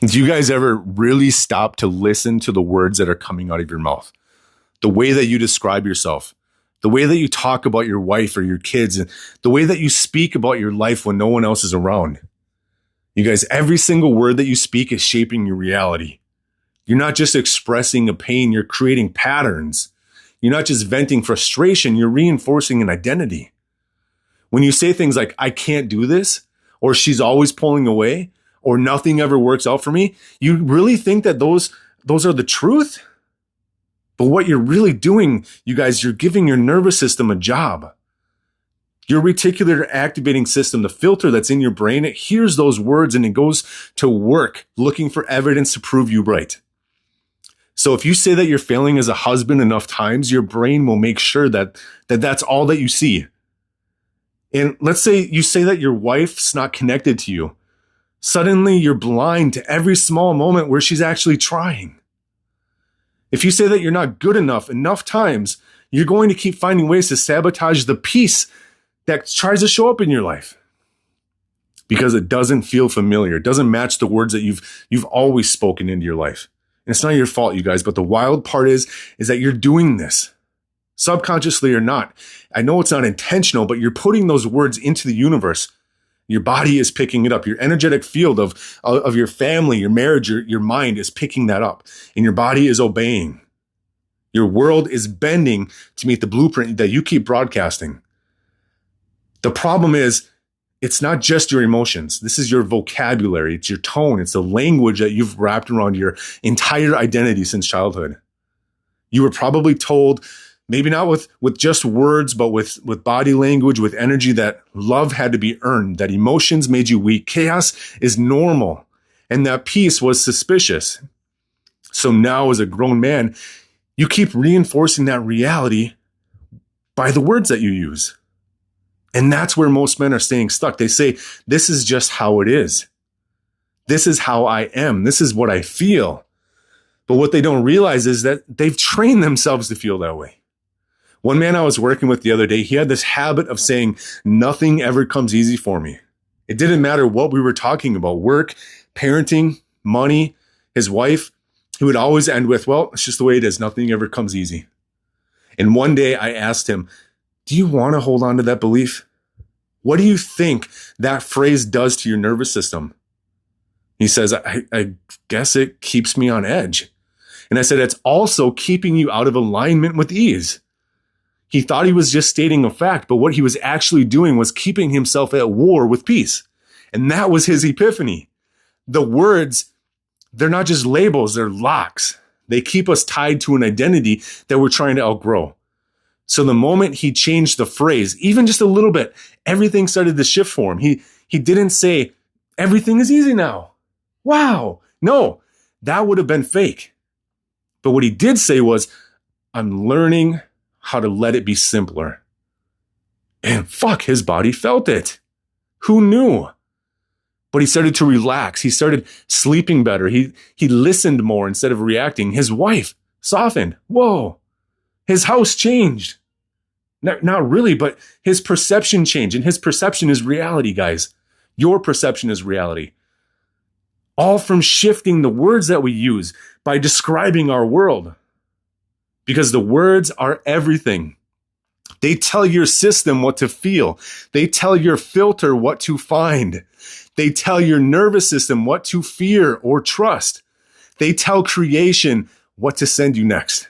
Do you guys ever really stop to listen to the words that are coming out of your mouth? The way that you describe yourself, the way that you talk about your wife or your kids, and the way that you speak about your life when no one else is around. You guys, every single word that you speak is shaping your reality. You're not just expressing a pain, you're creating patterns. You're not just venting frustration, you're reinforcing an identity. When you say things like, I can't do this, or she's always pulling away, or nothing ever works out for me, you really think that those are the truth? But what you're really doing, you guys, you're giving your nervous system a job. Your reticular activating system, the filter that's in your brain, it hears those words and it goes to work looking for evidence to prove you right. So if you say that you're failing as a husband enough times, your brain will make sure that that's all that you see. And let's say you say that your wife's not connected to you. Suddenly you're blind to every small moment where she's actually trying. If you say that you're not good enough times, you're going to keep finding ways to sabotage the peace that tries to show up in your life. Because it doesn't feel familiar. It doesn't match the words that you've always spoken into your life. And it's not your fault, you guys, but the wild part is that you're doing this. Subconsciously or not. I know it's not intentional, but you're putting those words into the universe. Your body is picking it up. Your energetic field of your family, your marriage, your mind is picking that up. And your body is obeying. Your world is bending to meet the blueprint that you keep broadcasting. The problem is, it's not just your emotions. This is your vocabulary. It's your tone. It's the language that you've wrapped around your entire identity since childhood. You were probably told, maybe not with just words, but with body language, with energy, that love had to be earned, that emotions made you weak, chaos is normal, and that peace was suspicious. So now as a grown man, you keep reinforcing that reality by the words that you use. And that's where most men are staying stuck. They say, this is just how it is. This is how I am. This is what I feel. But what they don't realize is that they've trained themselves to feel that way. One man I was working with the other day, he had this habit of saying, nothing ever comes easy for me. It didn't matter what we were talking about, work, parenting, money, his wife. He would always end with, well, it's just the way it is. Nothing ever comes easy. And one day I asked him, do you want to hold on to that belief? What do you think that phrase does to your nervous system? He says, I guess it keeps me on edge. And I said, it's also keeping you out of alignment with ease. He thought he was just stating a fact, but what he was actually doing was keeping himself at war with peace. And that was his epiphany. The words, they're not just labels, they're locks. They keep us tied to an identity that we're trying to outgrow. So the moment he changed the phrase, even just a little bit, everything started to shift for him. He didn't say, everything is easy now. Wow. No, that would have been fake. But what he did say was, I'm learning how to let it be simpler. And fuck, his body felt it. Who knew? But he started to relax. He started sleeping better. He listened more instead of reacting. His wife softened. Whoa. His house changed. Not really, but his perception changed. And his perception is reality, guys. Your perception is reality. All from shifting the words that we use by describing our world. Because the words are everything. They tell your system what to feel. They tell your filter what to find. They tell your nervous system what to fear or trust. They tell creation what to send you next.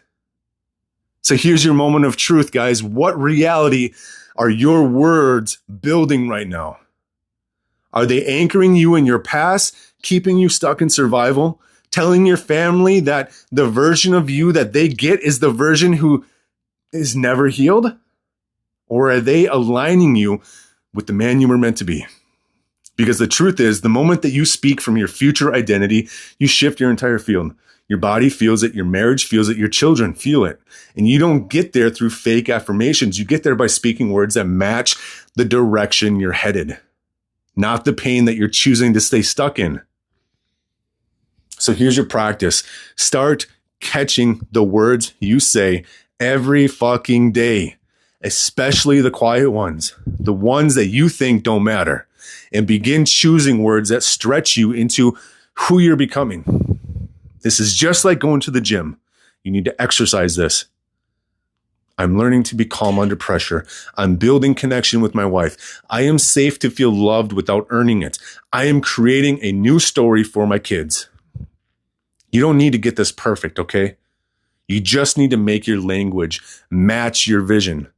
So here's your moment of truth, guys. What reality are your words building right now? Are they anchoring you in your past, keeping you stuck in survival, telling your family that the version of you that they get is the version who is never healed? Or are they aligning you with the man you were meant to be? Because the truth is, the moment that you speak from your future identity, you shift your entire field. Your body feels it, your marriage feels it, your children feel it. And you don't get there through fake affirmations. You get there by speaking words that match the direction you're headed, not the pain that you're choosing to stay stuck in. So here's your practice. Start catching the words you say every fucking day, especially the quiet ones, the ones that you think don't matter, and begin choosing words that stretch you into who you're becoming. This is just like going to the gym. You need to exercise this. I'm learning to be calm under pressure. I'm building connection with my wife. I am safe to feel loved without earning it. I am creating a new story for my kids. You don't need to get this perfect, okay? You just need to make your language match your vision.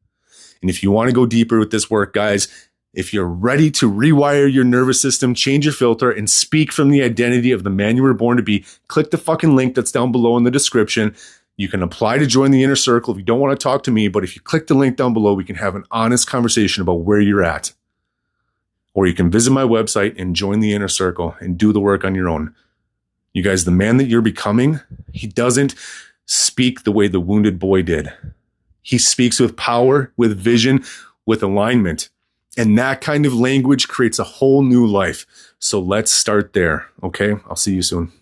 And if you want to go deeper with this work, guys, if you're ready to rewire your nervous system, change your filter, and speak from the identity of the man you were born to be, click the fucking link that's down below in the description. You can apply to join the inner circle if you don't want to talk to me, but if you click the link down below, we can have an honest conversation about where you're at. Or you can visit my website and join the inner circle and do the work on your own. You guys, the man that you're becoming, he doesn't speak the way the wounded boy did. He speaks with power, with vision, with alignment. And that kind of language creates a whole new life. So let's start there, okay? I'll see you soon.